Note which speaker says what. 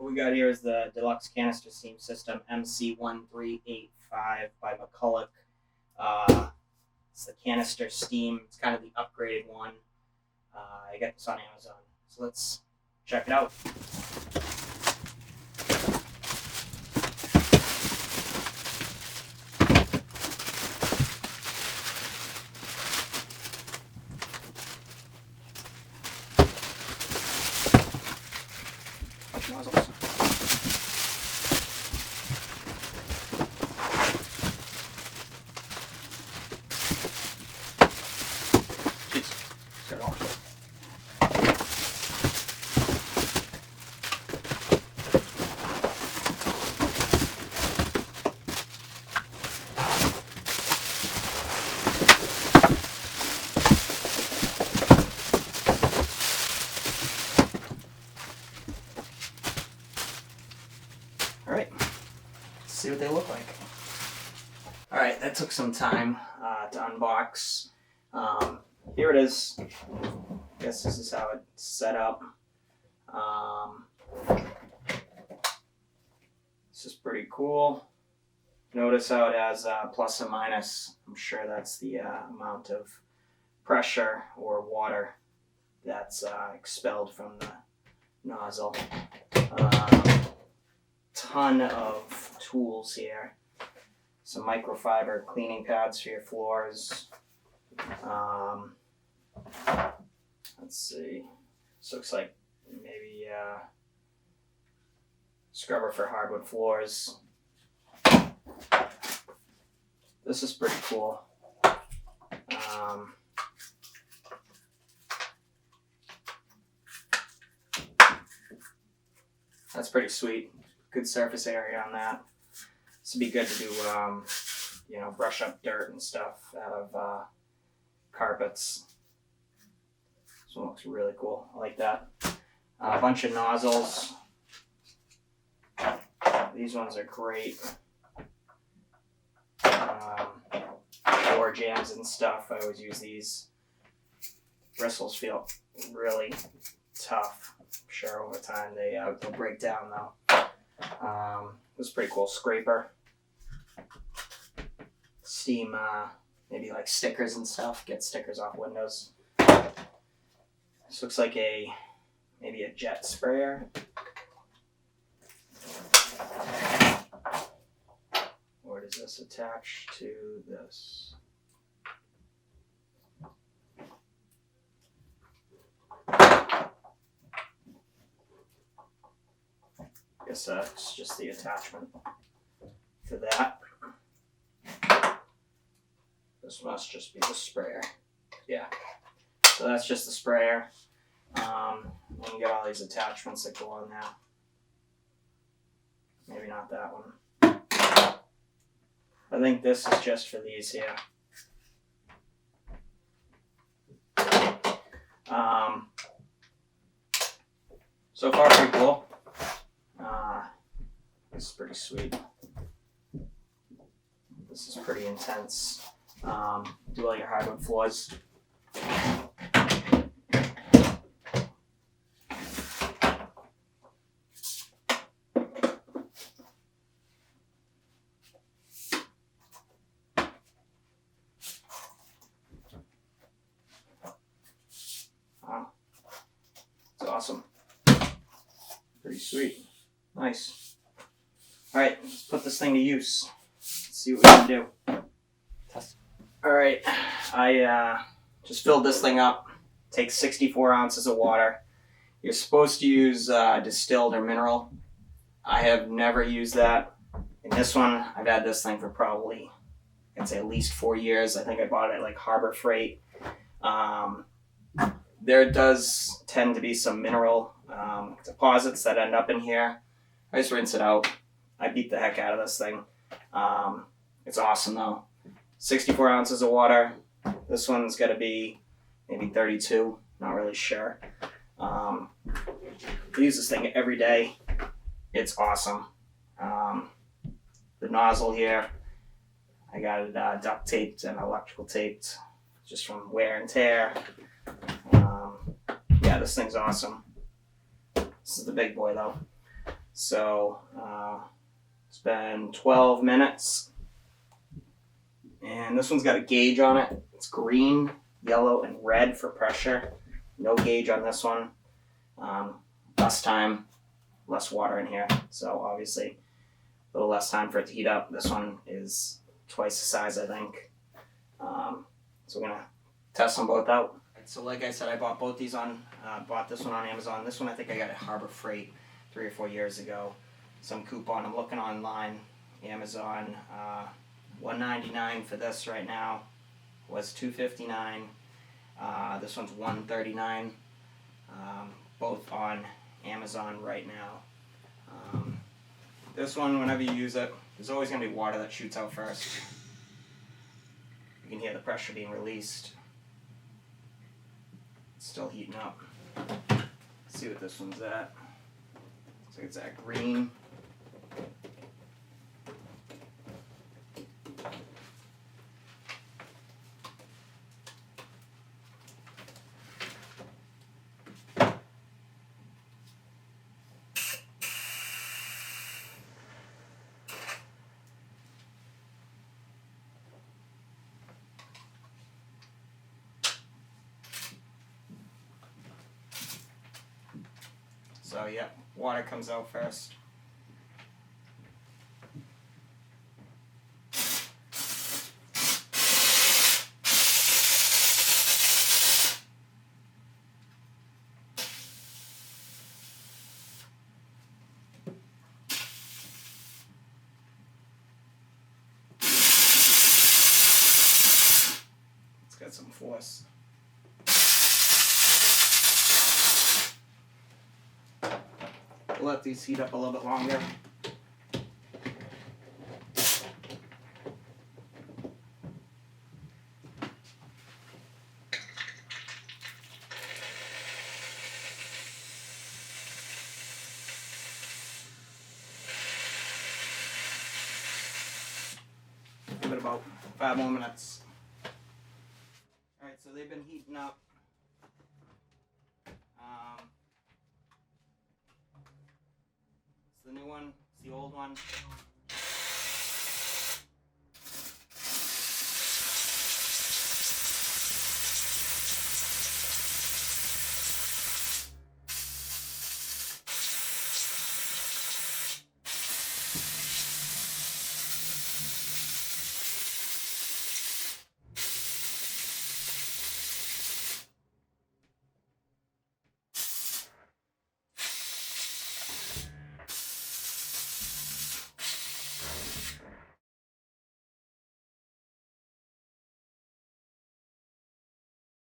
Speaker 1: What we got here is the Deluxe Canister Steam System MC1385 by McCulloch. It's the canister steam. It's kind of the upgraded one. I got this on Amazon. So let's check it out. Nozzles. Jeez, got it all. Alright, let's see what they look like. Alright, that took some time to unbox. Here it is. I guess this is how it's set up. This is pretty cool. Notice how it has plus and minus. I'm sure that's the amount of pressure or water that's expelled from the nozzle. Ton of tools here. Some microfiber cleaning pads for your floors. Let's see. This looks like maybe scrubber for hardwood floors. This is pretty cool. That's pretty sweet. Good surface area on that. This would be good to do, brush up dirt and stuff out of carpets. This one looks really cool. I like that. A bunch of nozzles. These ones are great. Door jams and stuff. I always use these. Bristles feel really tough. I'm sure over time they'll break down though. This is pretty cool. Scraper. Steam, maybe like stickers and stuff. Get stickers off windows. This looks like maybe a jet sprayer. Where does this attach to this? I guess that's just the attachment for that. This must just be the sprayer. Yeah. So that's just the sprayer. You can get all these attachments that go on now. Maybe not that one. I think this is just for these here. So far pretty cool. This is pretty sweet. This is pretty intense. Do all your hardwood floors. Wow. It's awesome. Pretty sweet. Nice. Alright, let's put this thing to use. Let's see what we can do. Test. Alright, I just filled this thing up. Takes 64 ounces of water. You're supposed to use distilled or mineral. I have never used that. In this one, I've had this thing for probably, I'd say at least 4 years. I think I bought it at like Harbor Freight. There does tend to be some mineral deposits that end up in here. I just rinse it out. I beat the heck out of this thing. It's awesome though. 64 ounces of water. This one's got to be maybe 32. Not really sure. I use this thing every day. It's awesome. The nozzle here, I got it duct taped and electrical taped just from wear and tear. Yeah, this thing's awesome. This is the big boy though. So it's been 12 minutes. And this one's got a gauge on it. It's green, yellow, and red for pressure. No gauge on this one. Less time, less water in here. So obviously a little less time for it to heat up. This one is twice the size, I think. So we're gonna test them both out. So like I said, I bought both these bought this one on Amazon. This one I think I got at Harbor Freight 3 or 4 years ago. Some coupon. I'm looking online, Amazon. $1.99 for this right now. Was $2.59. This one's $1.39. Both on Amazon right now. This one, whenever you use it, there's always going to be water that shoots out first. You can hear the pressure being released. It's still heating up. Let's see what this one's at. Looks like it's at green. So yeah, water comes out first. It's got some force. We'll let these heat up a little bit longer. Give it about 5 more minutes. Alright, so they've been heating up. It's the new one, it's the old one.